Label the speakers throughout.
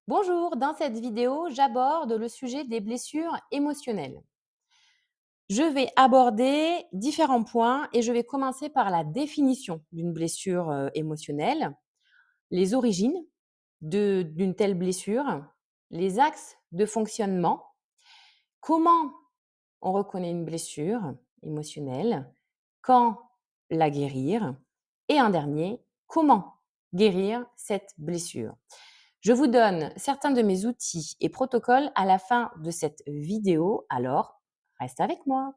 Speaker 1: Bonjour, dans cette vidéo, j'aborde le sujet des blessures émotionnelles. Je vais aborder différents points et je vais commencer par la définition d'une blessure émotionnelle, les origines d'une telle blessure, les axes de fonctionnement, comment on reconnaît une blessure émotionnelle, quand la guérir et en dernier, comment guérir cette blessure. Je vous donne certains de mes outils et protocoles à la fin de cette vidéo, alors reste avec moi.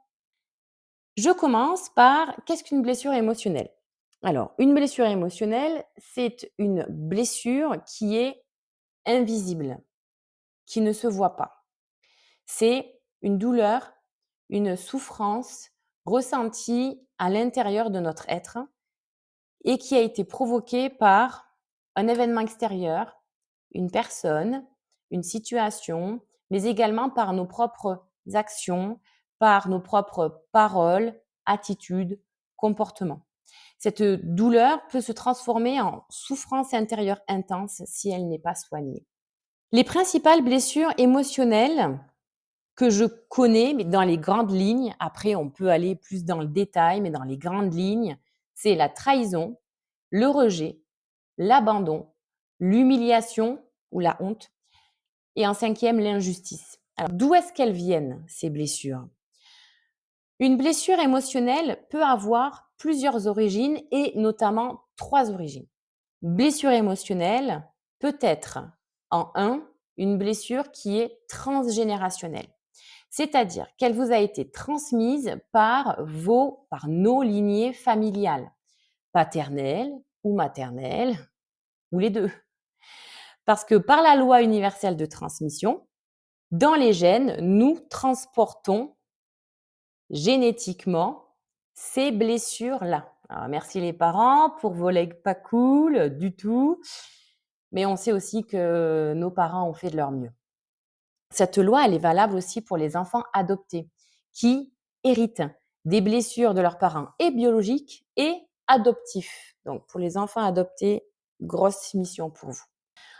Speaker 1: Je commence par qu'est-ce qu'une blessure émotionnelle? Alors, une blessure émotionnelle, c'est une blessure qui est invisible, qui ne se voit pas. C'est une douleur, une souffrance ressentie à l'intérieur de notre être et qui a été provoquée par un événement extérieur, une personne, une situation, mais également par nos propres actions, par nos propres paroles, attitudes, comportements. Cette douleur peut se transformer en souffrance intérieure intense si elle n'est pas soignée. Les principales blessures émotionnelles que je connais, mais dans les grandes lignes, après on peut aller plus dans le détail, mais dans les grandes lignes, c'est la trahison, le rejet, l'abandon, l'humiliation ou la honte et en cinquième, l'injustice. Alors d'où est-ce qu'elles viennent, ces blessures? Une blessure émotionnelle peut avoir plusieurs origines et notamment 3 origines. Blessure émotionnelle peut être en un, une blessure qui est transgénérationnelle. C'est-à-dire qu'elle vous a été transmise par nos lignées familiales, paternelles ou maternelles, ou les deux. Parce que par la loi universelle de transmission, dans les gènes, nous transportons génétiquement ces blessures-là. Alors, merci les parents pour vos legs pas cool du tout, mais on sait aussi que nos parents ont fait de leur mieux. Cette loi, elle est valable aussi pour les enfants adoptés qui héritent des blessures de leurs parents et biologiques et adoptifs. Donc, pour les enfants adoptés, grosse mission pour vous.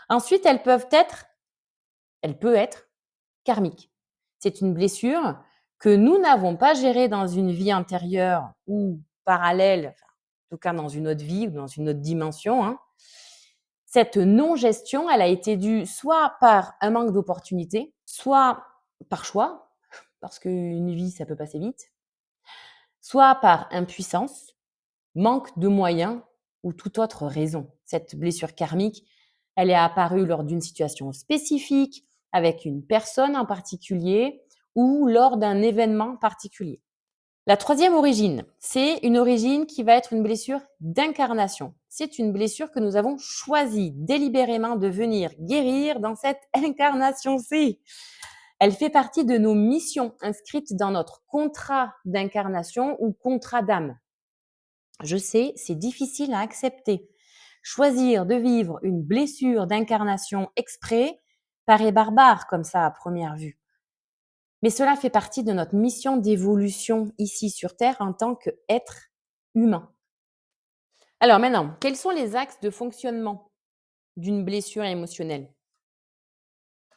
Speaker 1: Ensuite, elle peut être karmique. C'est une blessure que nous n'avons pas gérée dans une vie antérieure ou parallèle, enfin, en tout cas dans une autre vie ou dans une autre dimension, hein. Cette non-gestion, elle a été due soit par un manque d'opportunité, soit par choix, parce qu'une vie, ça peut passer vite, soit par impuissance, manque de moyens ou toute autre raison. Cette blessure karmique, elle est apparue lors d'une situation spécifique, avec une personne en particulier ou lors d'un événement particulier. La troisième origine, c'est une origine qui va être une blessure d'incarnation. C'est une blessure que nous avons choisi délibérément de venir guérir dans cette incarnation-ci. Elle fait partie de nos missions inscrites dans notre contrat d'incarnation ou contrat d'âme. Je sais, c'est difficile à accepter. Choisir de vivre une blessure d'incarnation exprès paraît barbare comme ça à première vue. Mais cela fait partie de notre mission d'évolution ici sur Terre en tant qu'être humain. Alors maintenant, quels sont les axes de fonctionnement d'une blessure émotionnelle?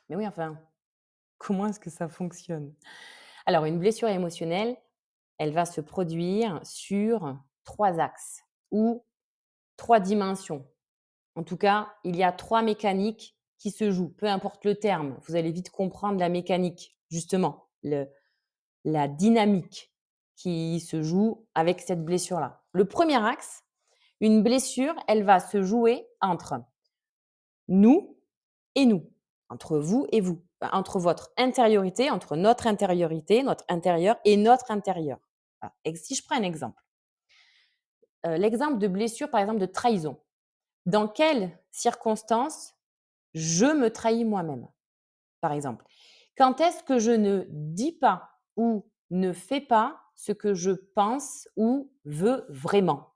Speaker 1: Mais oui, enfin, comment est-ce que ça fonctionne? Alors, une blessure émotionnelle, elle va se produire sur 3 axes ou 3 dimensions. En tout cas, il y a 3 mécaniques qui se jouent, peu importe le terme. Vous allez vite comprendre la mécanique, justement, la dynamique qui se joue avec cette blessure-là. Le premier axe, une blessure, elle va se jouer entre nous et nous, entre vous et vous, entre votre intériorité, entre notre intérieur et notre intérieur. Voilà. Et si je prends un exemple, l'exemple de blessure, par exemple, de trahison. Dans quelles circonstances je me trahis moi-même, par exemple? Quand est-ce que je ne dis pas ou ne fais pas ce que je pense ou veux vraiment?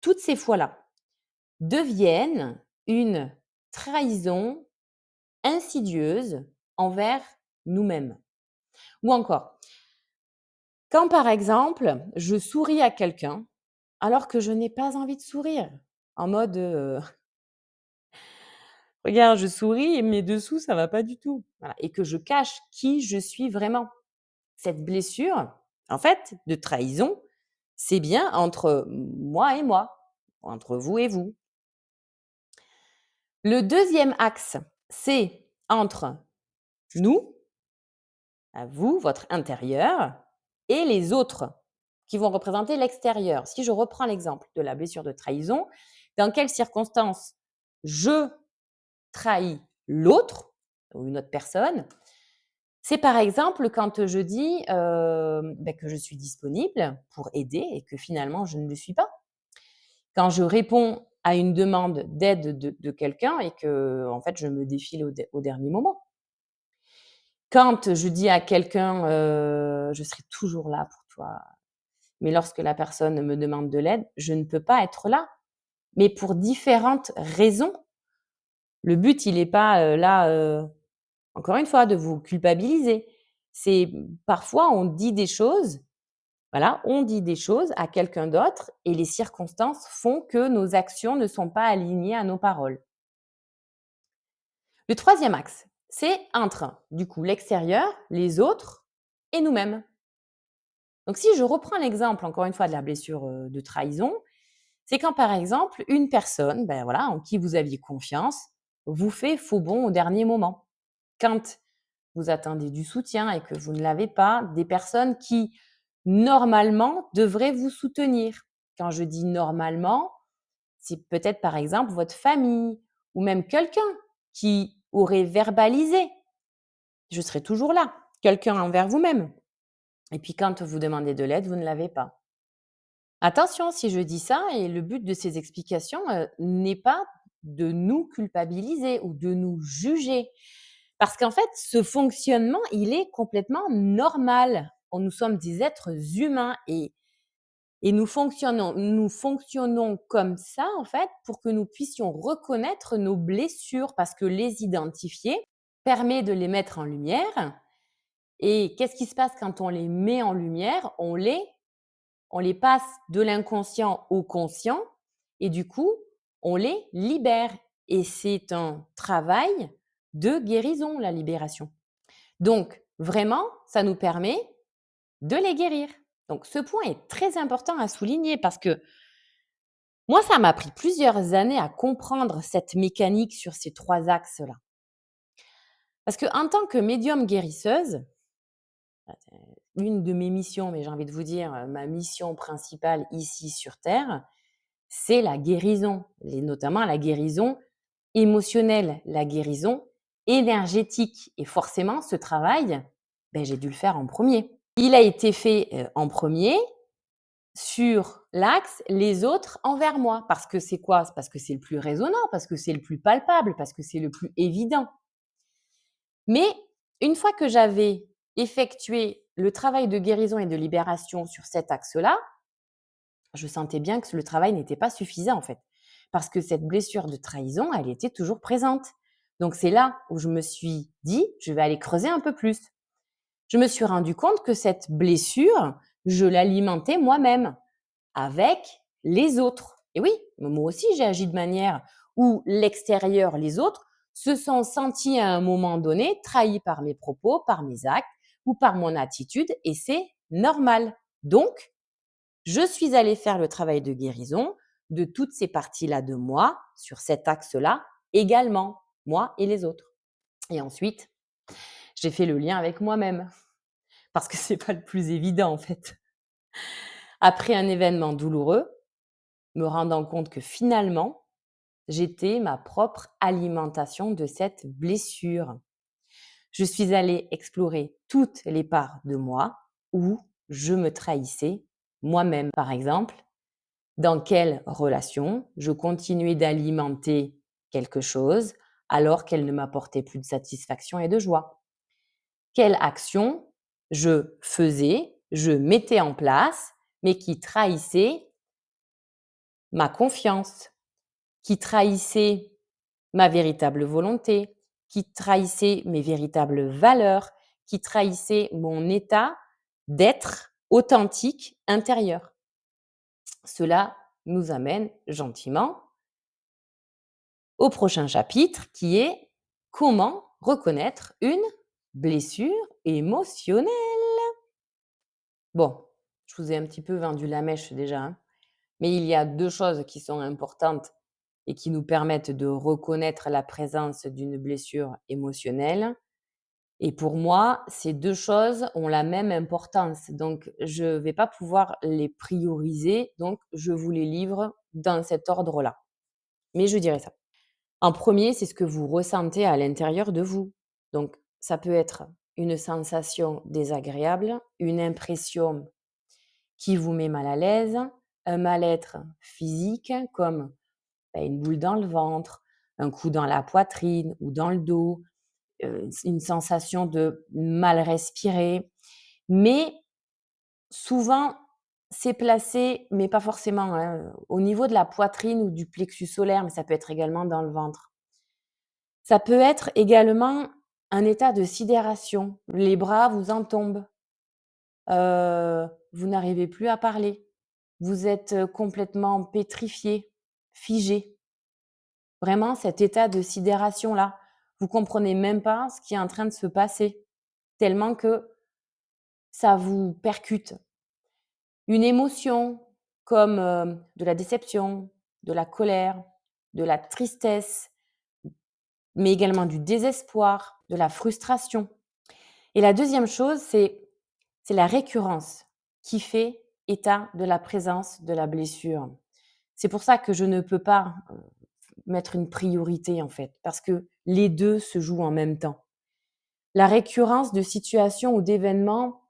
Speaker 1: Toutes ces fois-là deviennent une trahison insidieuse envers nous-mêmes. Ou encore, quand par exemple, je souris à quelqu'un alors que je n'ai pas envie de sourire, en mode, Regarde, je souris, mais dessous, ça va pas du tout. Voilà et que je cache qui je suis vraiment. Cette blessure, en fait, de trahison, c'est bien entre moi et moi, entre vous et vous. Le deuxième axe, c'est entre nous, à vous, votre intérieur, et les autres, qui vont représenter l'extérieur. Si je reprends l'exemple de la blessure de trahison, dans quelles circonstances je trahis l'autre ou une autre personne? C'est par exemple quand je dis, que je suis disponible pour aider et que finalement je ne le suis pas. Quand je réponds à une demande d'aide de quelqu'un et que en fait je me défile au dernier moment. Quand je dis à quelqu'un, «Je serai toujours là pour toi», mais lorsque la personne me demande de l'aide, je ne peux pas être là, mais pour différentes raisons. Le but, il est pas, là, encore une fois, de vous culpabiliser. C'est parfois on dit des choses, voilà, on dit des choses à quelqu'un d'autre et les circonstances font que nos actions ne sont pas alignées à nos paroles. Le troisième axe, c'est entre, du coup, l'extérieur, les autres et nous-mêmes. Donc si je reprends l'exemple, encore une fois, de la blessure, de trahison, c'est quand, par exemple, une personne, voilà, en qui vous aviez confiance, vous fait faux bond au dernier moment. Quand vous attendez du soutien et que vous ne l'avez pas, des personnes qui, normalement, devraient vous soutenir. Quand je dis normalement, c'est peut-être, par exemple, votre famille ou même quelqu'un qui aurait verbalisé: «Je serai toujours là», quelqu'un envers vous-même et puis quand vous demandez de l'aide, vous ne l'avez pas. Attention, si je dis ça et le but de ces explications, n'est pas de nous culpabiliser ou de nous juger. Parce qu'en fait, ce fonctionnement, il est complètement normal. Nous sommes des êtres humains et nous fonctionnons comme ça, en fait, pour que nous puissions reconnaître nos blessures, parce que les identifier permet de les mettre en lumière. Et qu'est-ce qui se passe quand on les met en lumière? On les passe de l'inconscient au conscient et du coup, on les libère et c'est un travail de guérison, la libération. Donc vraiment, ça nous permet de les guérir. Donc ce point est très important à souligner parce que moi, ça m'a pris plusieurs années à comprendre cette mécanique sur ces 3 axes-là. Parce qu'en tant que médium guérisseuse, une de mes missions, mais j'ai envie de vous dire, ma mission principale ici sur terre, c'est la guérison et notamment la guérison émotionnelle, la guérison énergétique et forcément ce travail, j'ai dû le faire en premier. Il a été fait, en premier sur l'axe les autres envers moi. Parce que c'est quoi? C'est parce que c'est le plus résonnant, parce que c'est le plus palpable, parce que c'est le plus évident. Mais une fois que j'avais effectué le travail de guérison et de libération sur cet axe-là, je sentais bien que le travail n'était pas suffisant en fait. Parce que cette blessure de trahison, elle était toujours présente. Donc c'est là où je me suis dit: «Je vais aller creuser un peu plus». Je me suis rendu compte que cette blessure, je l'alimentais moi-même, avec les autres. Et oui, moi aussi j'ai agi de manière où l'extérieur, les autres, se sont sentis à un moment donné trahis par mes propos, par mes actes ou par mon attitude et c'est normal. Donc, je suis allée faire le travail de guérison de toutes ces parties-là de moi, sur cet axe-là également, moi et les autres. Et ensuite, j'ai fait le lien avec moi-même, parce que c'est pas le plus évident en fait. Après un événement douloureux, me rendant compte que finalement, j'étais ma propre alimentation de cette blessure. Je suis allée explorer toutes les parts de moi où je me trahissais moi-même. Par exemple, dans quelle relation je continuais d'alimenter quelque chose alors qu'elle ne m'apportait plus de satisfaction et de joie. Quelle action je faisais, je mettais en place, mais qui trahissait ma confiance, qui trahissait ma véritable volonté, qui trahissait mes véritables valeurs, qui trahissait mon état d'être authentique intérieur. Cela nous amène gentiment au prochain chapitre qui est comment reconnaître une blessure émotionnelle. Bon, je vous ai un petit peu vendu la mèche déjà, hein, mais il y a 2 choses qui sont importantes et qui nous permettent de reconnaître la présence d'une blessure émotionnelle. Et pour moi, ces 2 choses ont la même importance, donc je ne vais pas pouvoir les prioriser, donc je vous les livre dans cet ordre-là. Mais je dirais ça. En premier, c'est ce que vous ressentez à l'intérieur de vous. Donc ça peut être une sensation désagréable, une impression qui vous met mal à l'aise, un mal-être physique comme, une boule dans le ventre, un coup dans la poitrine ou dans le dos, une sensation de mal respirer. Mais souvent, c'est placé, mais pas forcément, hein, au niveau de la poitrine ou du plexus solaire, mais ça peut être également dans le ventre. Ça peut être également un état de sidération. Les bras vous en tombent, vous n'arrivez plus à parler. Vous êtes, complètement pétrifié, figé. Vraiment cet état de sidération-là. Vous comprenez même pas ce qui est en train de se passer, tellement que ça vous percute. Une émotion comme, de la déception, de la colère, de la tristesse, mais également du désespoir, de la frustration. Et la deuxième chose, c'est la récurrence qui fait état de la présence de la blessure. C'est pour ça que je ne peux pas, mettre une priorité, en fait, parce que les 2 se jouent en même temps. La récurrence de situations ou d'événements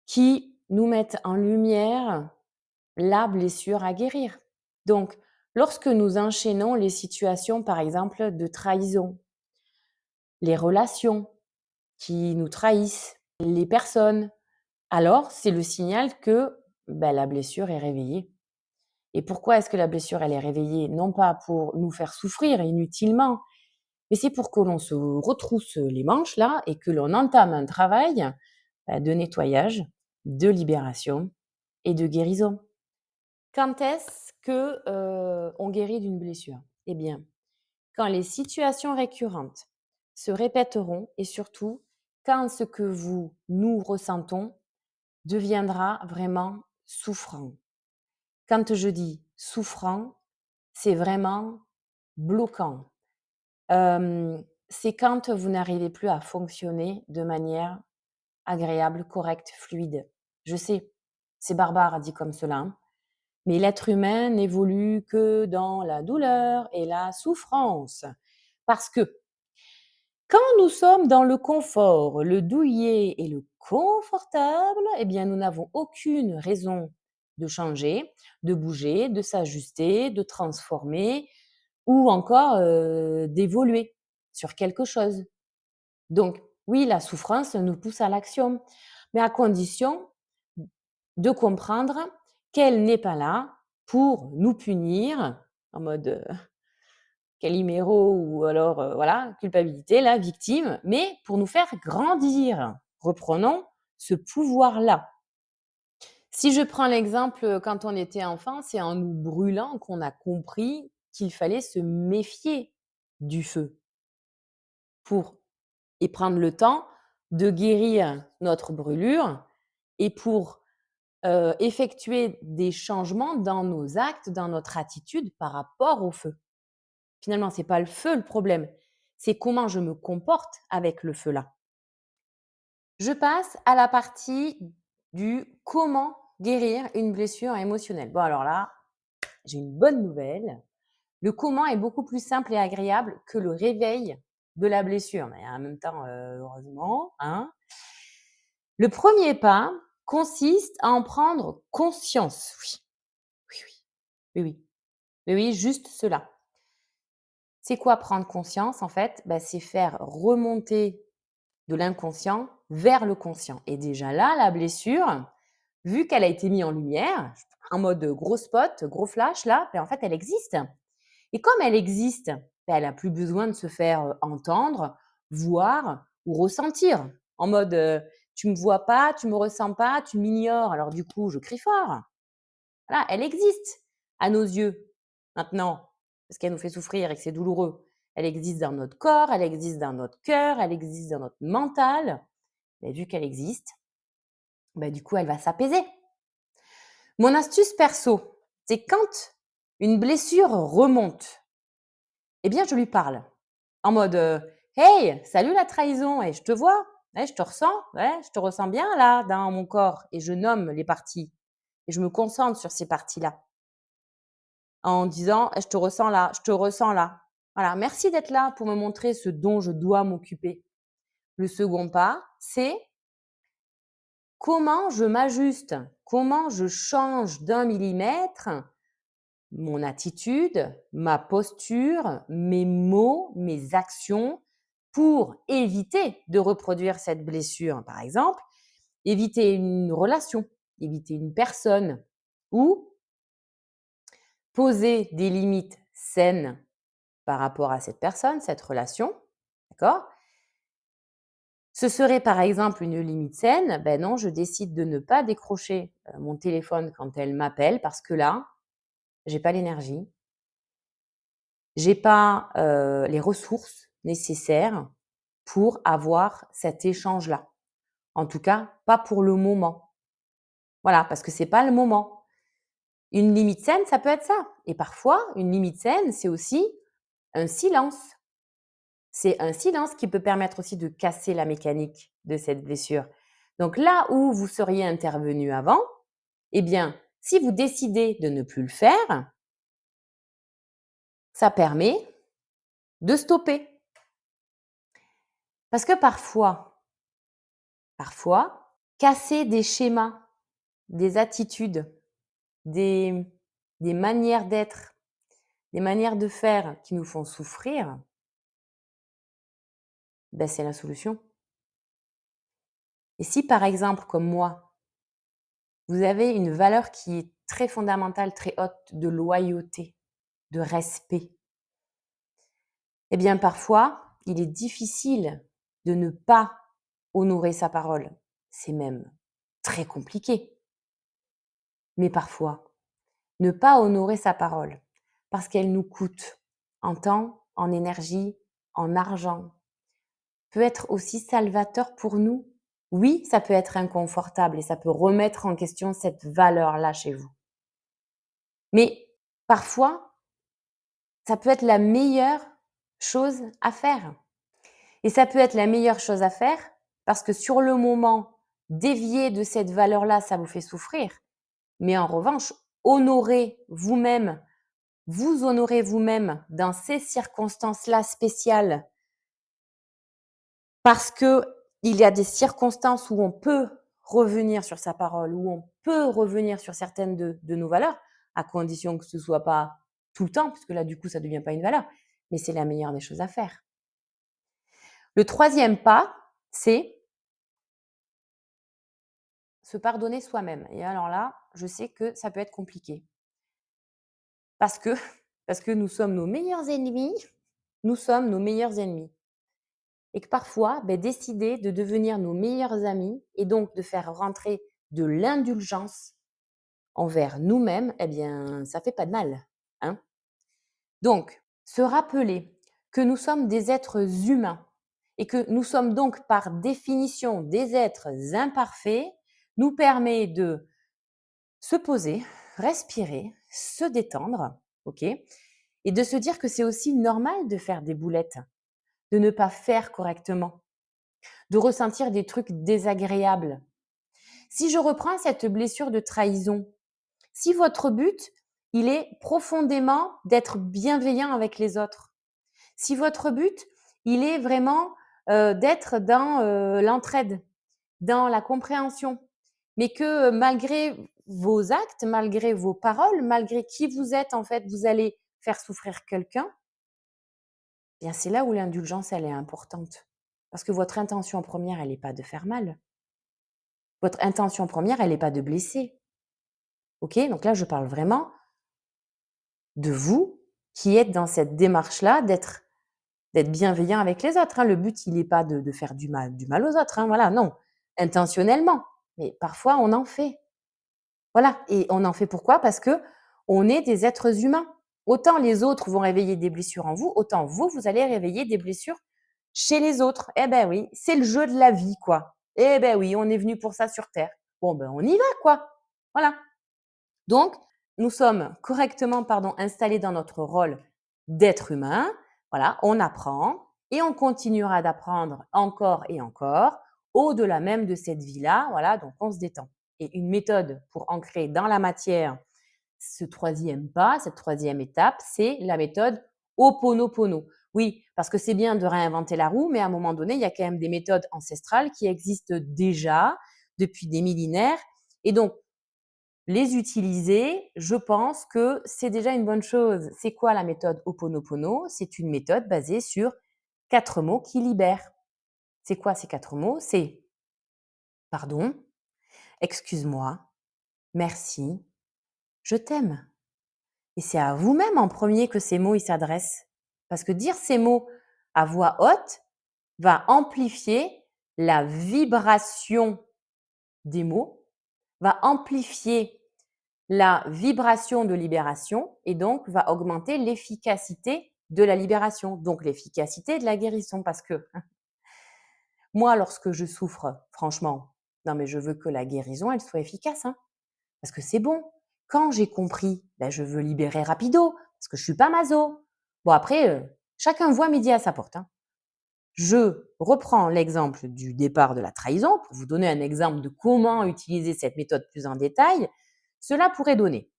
Speaker 1: qui nous mettent en lumière la blessure à guérir. Donc, lorsque nous enchaînons les situations, par exemple, de trahison, les relations qui nous trahissent, les personnes, alors c'est le signal que, la blessure est réveillée. Et pourquoi est-ce que la blessure, elle est réveillée? Non pas pour nous faire souffrir inutilement, mais c'est pour que l'on se retrousse les manches là et que l'on entame un travail, de nettoyage, de libération et de guérison. Quand est-ce que, on guérit d'une blessure? Eh bien, quand les situations récurrentes se répéteront et surtout quand ce que nous ressentons deviendra vraiment souffrant. Quand je dis souffrant, c'est vraiment bloquant. C'est quand vous n'arrivez plus à fonctionner de manière agréable, correcte, fluide. Je sais, c'est barbare dit comme cela, hein, mais l'être humain n'évolue que dans la douleur et la souffrance. Parce que quand nous sommes dans le confort, le douillet et le confortable, eh bien, nous n'avons aucune raison de changer, de bouger, de s'ajuster, de transformer ou encore d'évoluer sur quelque chose. Donc, oui, la souffrance nous pousse à l'action, mais à condition de comprendre qu'elle n'est pas là pour nous punir en mode Calimero ou alors, voilà, culpabilité, la victime, mais pour nous faire grandir. Reprenons ce pouvoir-là. Si je prends l'exemple, quand on était enfant, c'est en nous brûlant qu'on a compris qu'il fallait se méfier du feu pour et prendre le temps de guérir notre brûlure et pour, effectuer des changements dans nos actes, dans notre attitude par rapport au feu. Finalement, c'est pas le feu le problème, c'est comment je me comporte avec le feu-là. Je passe à la partie du comment guérir une blessure émotionnelle. Bon alors là, j'ai une bonne nouvelle. Le comment est beaucoup plus simple et agréable que le réveil de la blessure, mais en même temps, heureusement, hein. Le premier pas consiste à en prendre conscience. Oui, oui, oui. Oui, oui. Oui, oui, juste cela. C'est quoi prendre conscience en fait? C'est faire remonter de l'inconscient vers le conscient et déjà là, la blessure, vu qu'elle a été mise en lumière, en mode gros spot, gros flash là, en fait elle existe et comme elle existe, elle a plus besoin de se faire, entendre, voir ou ressentir. En mode, «Tu me vois pas, tu me ressens pas, tu m'ignores, alors du coup je crie fort». Voilà, elle existe à nos yeux maintenant. parce qu'elle nous fait souffrir et que c'est douloureux. Elle existe dans notre corps, elle existe dans notre cœur, elle existe dans notre mental. Et vu qu'elle existe, du coup, elle va s'apaiser. Mon astuce perso, c'est quand une blessure remonte, eh bien, je lui parle en mode Hey, salut la trahison, et je te vois, ouais, je te ressens, ouais, je te ressens bien là dans mon corps. Et je nomme les parties et je me concentre sur ces parties-là en disant je te ressens là, je te ressens là. Voilà, merci d'être là pour me montrer ce dont je dois m'occuper. Le second pas, c'est comment je m'ajuste, comment je change d'un millimètre mon attitude, ma posture, mes mots, mes actions pour éviter de reproduire cette blessure. Par exemple, éviter une relation, éviter une personne ou poser des limites saines par rapport à cette personne, cette relation. D'accord? Ce serait par exemple une limite saine, ben non, je décide de ne pas décrocher mon téléphone quand elle m'appelle parce que là, j'ai pas l'énergie, j'ai pas les ressources nécessaires pour avoir cet échange-là. En tout cas, pas pour le moment. Voilà, parce que c'est pas le moment. Une limite saine, ça peut être ça. Et parfois, une limite saine, c'est aussi un silence. C'est un silence qui peut permettre aussi de casser la mécanique de cette blessure. Donc là où vous seriez intervenu avant, eh bien, si vous décidez de ne plus le faire, ça permet de stopper. Parce que parfois, casser des schémas, des attitudes, des, des manières d'être, des manières de faire qui nous font souffrir, c'est la solution. Et si par exemple, comme moi, vous avez une valeur qui est très fondamentale, très haute de loyauté, de respect, eh bien parfois, il est difficile de ne pas honorer sa parole. C'est même très compliqué. Mais parfois, ne pas honorer sa parole, parce qu'elle nous coûte en temps, en énergie, en argent, peut être aussi salvateur pour nous. Oui, ça peut être inconfortable et ça peut remettre en question cette valeur-là chez vous. Mais parfois, ça peut être la meilleure chose à faire. Et ça peut être la meilleure chose à faire parce que sur le moment, dévier de cette valeur-là, ça vous fait souffrir. Mais en revanche, honorer vous-même, vous honorer vous-même dans ces circonstances-là spéciales parce que il y a des circonstances où on peut revenir sur sa parole, où on peut revenir sur certaines de nos valeurs, à condition que ce ne soit pas tout le temps, puisque là, du coup, ça ne devient pas une valeur. Mais c'est la meilleure des choses à faire. Le troisième pas, c'est se pardonner soi-même. Et alors là, je sais que ça peut être compliqué. Parce que, parce que nous sommes nos meilleurs ennemis. Nous sommes nos meilleurs ennemis. Et que parfois, décider de devenir nos meilleurs amis et donc de faire rentrer de l'indulgence envers nous-mêmes, eh bien, ça fait pas de mal. Hein. Donc, se rappeler que nous sommes des êtres humains et que nous sommes donc par définition des êtres imparfaits nous permet de se poser, respirer, se détendre, ok, et de se dire que c'est aussi normal de faire des boulettes, de ne pas faire correctement, de ressentir des trucs désagréables. Si je reprends cette blessure de trahison, si votre but, il est profondément d'être bienveillant avec les autres, si votre but, il est vraiment d'être dans l'entraide, dans la compréhension, mais que malgré vos actes, malgré vos paroles, malgré qui vous êtes, en fait, vous allez faire souffrir quelqu'un, bien c'est là où l'indulgence, elle est importante. Parce que votre intention première, elle n'est pas de faire mal. Votre intention première, elle n'est pas de blesser. OK? Donc là, je parle vraiment de vous qui êtes dans cette démarche-là d'être bienveillant avec les autres. Hein. Le but, il n'est pas de faire du mal aux autres. Hein. Voilà, non, intentionnellement. Mais parfois, on en fait. Voilà. Et on en fait pourquoi? Parce que on est des êtres humains. Autant les autres vont réveiller des blessures en vous, autant vous, vous allez réveiller des blessures chez les autres. Eh ben oui, c'est le jeu de la vie, quoi. Eh ben oui, on est venu pour ça sur terre. Bon, ben on y va, quoi. Voilà. Donc, nous sommes correctement, installés dans notre rôle d'être humain. Voilà, on apprend et on continuera d'apprendre encore et encore au-delà même de cette vie-là. Voilà, donc on se détend. Et une méthode pour ancrer dans la matière ce troisième pas, cette troisième étape, c'est la méthode Ho'oponopono. Oui, parce que c'est bien de réinventer la roue, mais à un moment donné, il y a quand même des méthodes ancestrales qui existent déjà depuis des millénaires. Et donc, les utiliser, je pense que c'est déjà une bonne chose. C'est quoi la méthode Ho'oponopono? C'est une méthode basée sur 4 mots qui libèrent. C'est quoi ces 4 mots? C'est pardon, excuse-moi, merci, je t'aime. Et c'est à vous-même en premier que ces mots ils s'adressent. Parce que dire ces mots à voix haute va amplifier la vibration des mots, va amplifier la vibration de libération et donc va augmenter l'efficacité de la libération, donc l'efficacité de la guérison. Parce que moi, lorsque je souffre, franchement, non mais je veux que la guérison, elle soit efficace, hein, parce que c'est bon. Quand j'ai compris, ben, je veux libérer rapido, parce que je suis pas maso. Bon après, chacun voit midi à sa porte, hein. Je reprends l'exemple du départ de la trahison pour vous donner un exemple de comment utiliser cette méthode plus en détail. Cela pourrait donner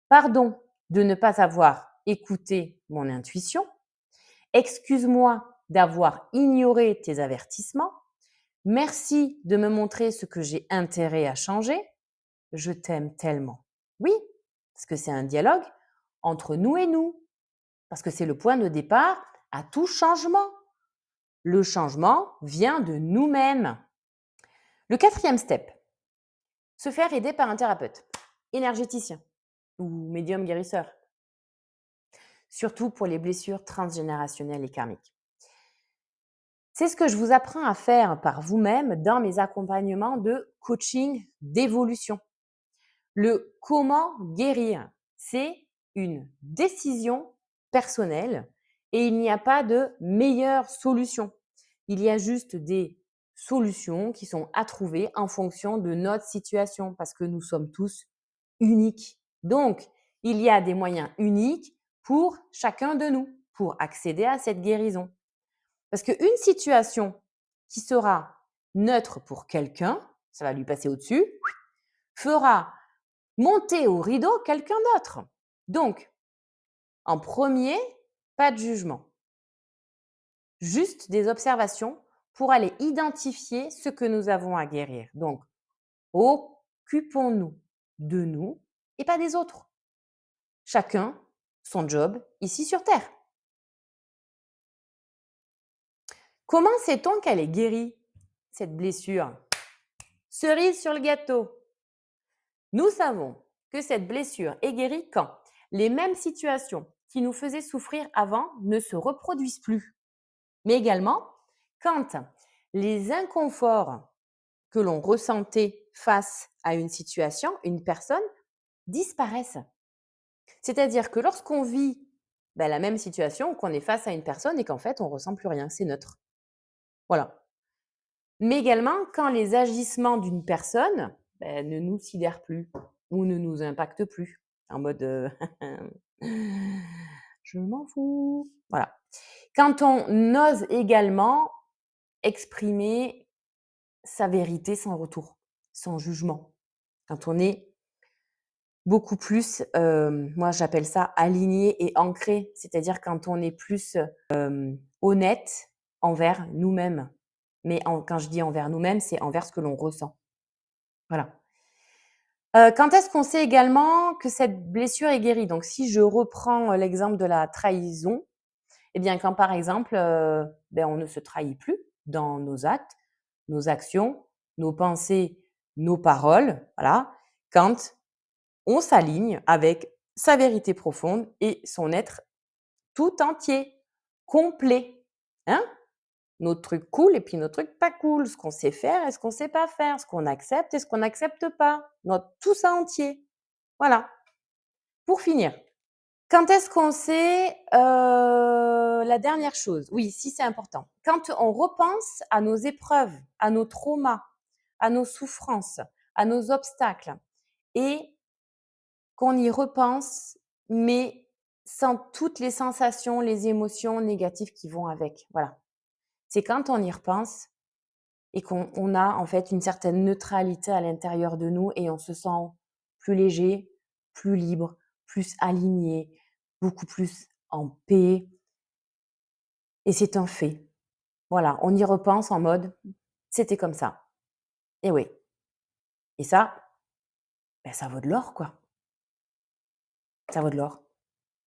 Speaker 1: pardon de ne pas avoir écouté mon intuition. Excuse-moi d'avoir ignoré tes avertissements. Merci de me montrer ce que j'ai intérêt à changer. Je t'aime tellement. Oui, parce que c'est un dialogue entre nous et nous. Parce que c'est le point de départ à tout changement. Le changement vient de nous-mêmes. Le quatrième step, se faire aider par un thérapeute, énergéticien ou médium guérisseur, surtout pour les blessures transgénérationnelles et karmiques. C'est ce que je vous apprends à faire par vous-même dans mes accompagnements de coaching d'évolution. Le comment guérir, c'est une décision personnelle et il n'y a pas de meilleure solution. Il y a juste des solutions qui sont à trouver en fonction de notre situation parce que nous sommes tous uniques. Donc, il y a des moyens uniques pour chacun de nous pour accéder à cette guérison. Parce qu'une situation qui sera neutre pour quelqu'un, ça va lui passer au-dessus, fera monter au rideau quelqu'un d'autre. Donc, en premier, pas de jugement, juste des observations pour aller identifier ce que nous avons à guérir. Donc, occupons-nous de nous et pas des autres. Chacun son job ici sur Terre. Comment sait-on qu'elle est guérie, cette blessure? Cerise sur le gâteau. Nous savons que cette blessure est guérie quand les mêmes situations qui nous faisaient souffrir avant ne se reproduisent plus, mais également quand les inconforts que l'on ressentait face à une situation, une personne, disparaissent. C'est-à-dire que lorsqu'on vit la même situation, qu'on est face à une personne et qu'en fait on ne ressent plus rien, c'est neutre. Voilà. Mais également quand les agissements d'une personne ne nous sidèrent plus ou ne nous impactent plus. En mode je m'en fous. Voilà. Quand on ose également exprimer sa vérité sans retour, sans jugement. Quand on est beaucoup plus, moi j'appelle ça aligné et ancré, c'est-à-dire quand on est plus honnête envers nous-mêmes. Mais quand je dis envers nous-mêmes, c'est envers ce que l'on ressent. Voilà. Quand est-ce qu'on sait également que cette blessure est guérie? Donc si je reprends l'exemple de la trahison, eh bien quand par exemple, on ne se trahit plus dans nos actes, nos actions, nos pensées, nos paroles, voilà, quand on s'aligne avec sa vérité profonde et son être tout entier, complet, hein? Nos trucs cool et puis nos trucs pas cool, ce qu'on sait faire et ce qu'on sait pas faire, ce qu'on accepte et ce qu'on n'accepte pas, notre tout ça entier. Voilà. Pour finir, Quand est-ce qu'on sait, la dernière chose, oui, si c'est important. Quand on repense à nos épreuves, à nos traumas, à nos souffrances, à nos obstacles et qu'on y repense, mais sans toutes les sensations, les émotions négatives qui vont avec, voilà. C'est quand on y repense et qu'on a en fait une certaine neutralité à l'intérieur de nous et on se sent plus léger, plus libre, plus aligné, beaucoup plus en paix et c'est un fait. Voilà, on y repense en mode: «C'était comme ça» et oui et ça, ça vaut de l'or, quoi. Ça vaut de l'or.